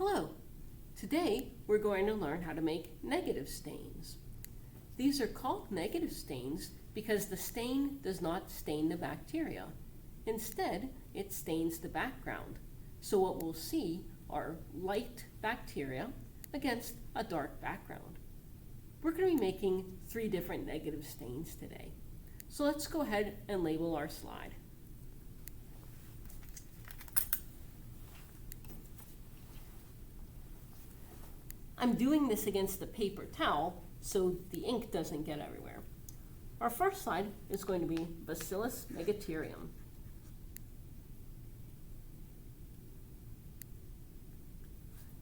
Hello! Today we're going to learn how to make negative stains. These are called negative stains because the stain does not stain the bacteria. Instead, it stains the background. So what we'll see are light bacteria against a dark background. We're going to be making 3 different negative stains today. So let's go ahead and label our slide. I'm doing this against the paper towel so the ink doesn't get everywhere. Our first slide is going to be Bacillus megaterium.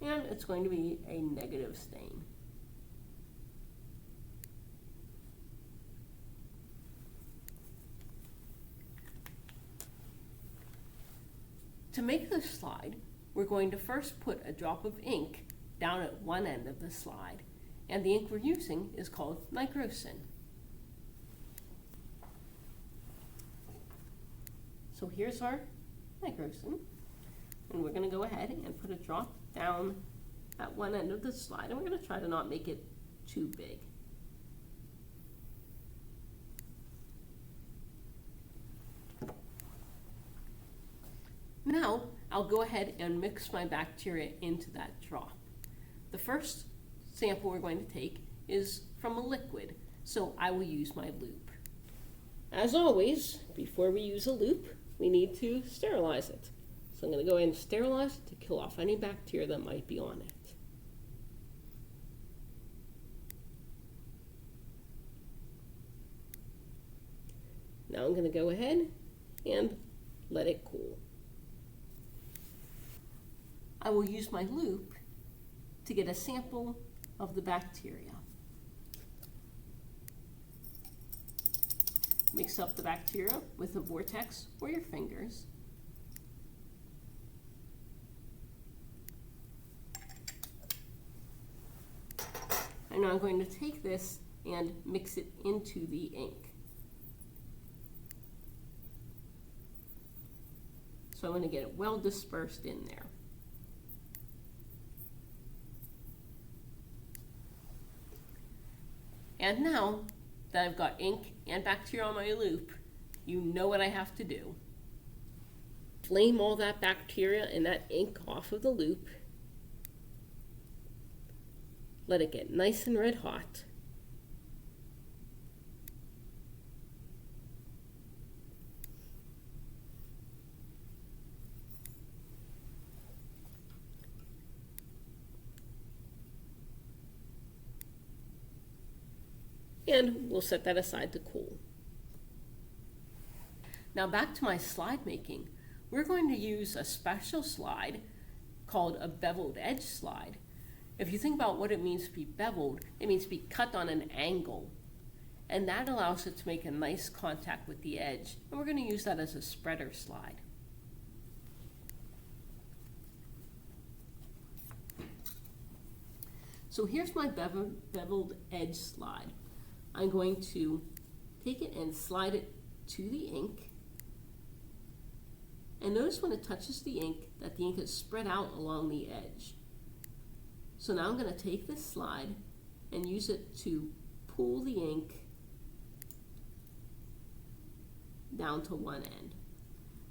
And it's going to be a negative stain. To make this slide, we're going to first put a drop of ink down at one end of the slide, and the ink we're using is called nigrosin. So here's our nigrosin, and we're going to go ahead and put a drop down at one end of the slide, and we're going to try to not make it too big. Now, I'll go ahead and mix my bacteria into that drop. The first sample we're going to take is from a liquid, so I will use my loupe. As always, before we use a loupe, we need to sterilize it. So I'm going to go ahead and sterilize it to kill off any bacteria that might be on it. Now I'm going to go ahead and let it cool. I will use my loupe to get a sample of the bacteria. Mix up the bacteria with a vortex or your fingers. And now I'm going to take this and mix it into the ink. So I'm going to get it well dispersed in there. And now that I've got ink and bacteria on my loupe, you know what I have to do. Flame all that bacteria and that ink off of the loupe. Let it get nice and red hot. And we'll set that aside to cool. Now back to my slide making. We're going to use a special slide called a beveled edge slide. If you think about what it means to be beveled, it means to be cut on an angle. And that allows it to make a nice contact with the edge. And we're going to use that as a spreader slide. So here's my beveled edge slide. I'm going to take it and slide it to the ink. And notice when it touches the ink that the ink is spread out along the edge. So now I'm going to take this slide and use it to pull the ink down to one end.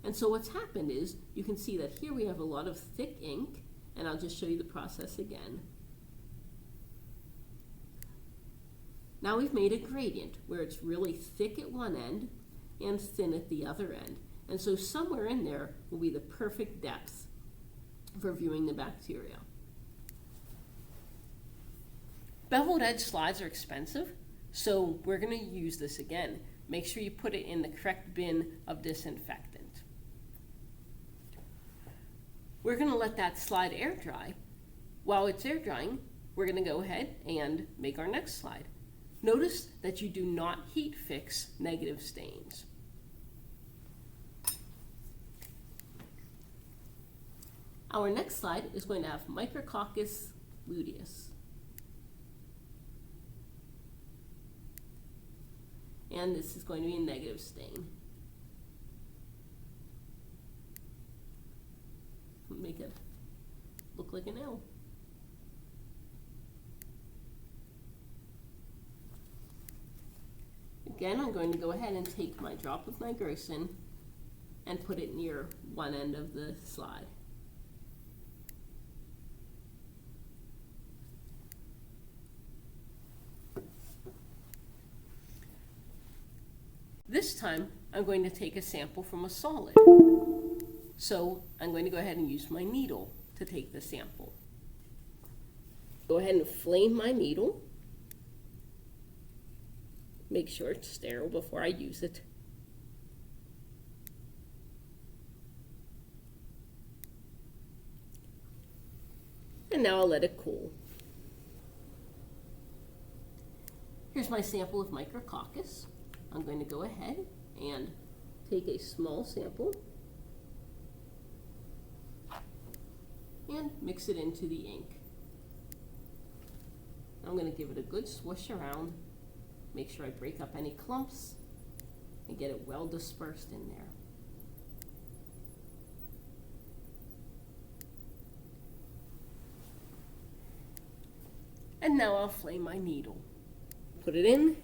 And so what's happened is you can see that here we have a lot of thick ink, and I'll just show you the process again. Now we've made a gradient where it's really thick at one end and thin at the other end. And so somewhere in there will be the perfect depth for viewing the bacteria. Beveled edge slides are expensive, so we're going to use this again. Make sure you put it in the correct bin of disinfectant. We're going to let that slide air dry. While it's air drying, we're going to go ahead and make our next slide. Notice that you do not heat fix negative stains. Our next slide is going to have Micrococcus luteus. And this is going to be a negative stain. Make it look look like an L. Again, I'm going to go ahead and take my drop of nigrosin and put it near one end of the slide. This time, I'm going to take a sample from a solid. So I'm going to go ahead and use my needle to take the sample. Go ahead and flame my needle. Make sure it's sterile before I use it. And now I'll let it cool. Here's my sample of Micrococcus. I'm going to go ahead and take a small sample and mix it into the ink. I'm going to give it a good swish around, make sure I break up any clumps, and get it well dispersed in there. And now I'll flame my needle. Put it in,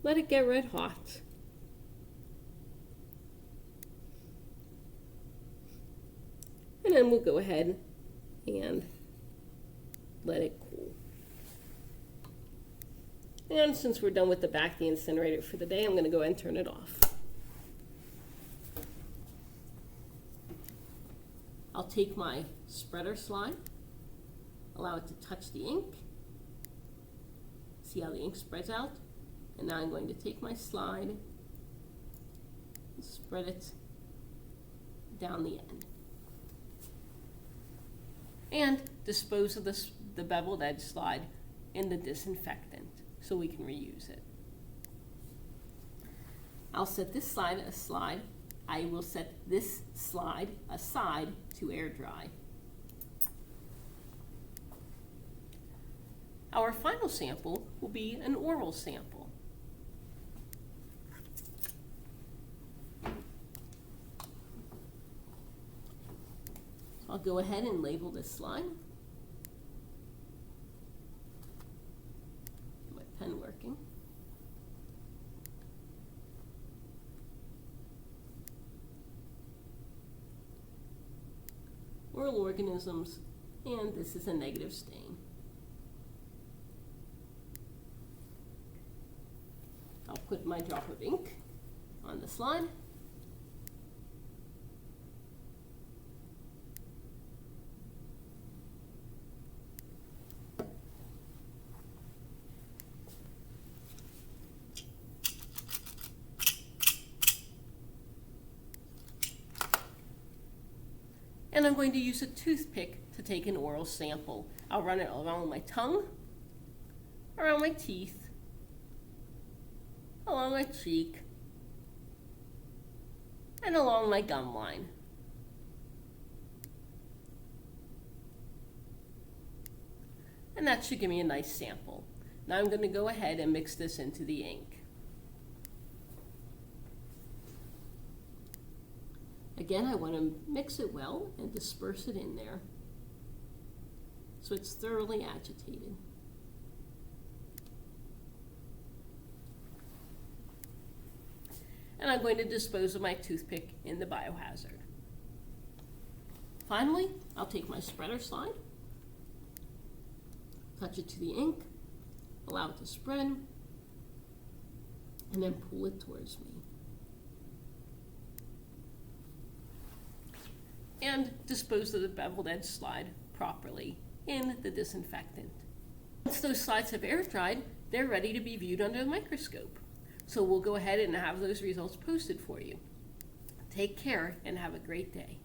let it get red hot. And then we'll go ahead and let it cool. And since we're done with the back of the incinerator for the day, I'm going to go ahead and turn it off. I'll take my spreader slide, allow it to touch the ink. See how the ink spreads out? And now I'm going to take my slide and spread it down the end. And dispose of the beveled edge slide in the disinfectant so we can reuse it. I'll set this slide aside. I will set this slide aside to air dry. Our final sample will be an oral sample. I'll go ahead and label this slide. My pen working. Oral organisms, and this is a negative stain. I'll put my drop of ink on the slide. And I'm going to use a toothpick to take an oral sample. I'll run it along my tongue, around my teeth, along my cheek, and along my gum line. And that should give me a nice sample. Now I'm going to go ahead and mix this into the ink. Again, I want to mix it well and disperse it in there so it's thoroughly agitated. And I'm going to dispose of my toothpick in the biohazard. Finally, I'll take my spreader slide, touch it to the ink, allow it to spread, and then pull it towards me. And dispose of the beveled edge slide properly in the disinfectant. Once those slides have air dried, they're ready to be viewed under the microscope. So we'll go ahead and have those results posted for you. Take care and have a great day.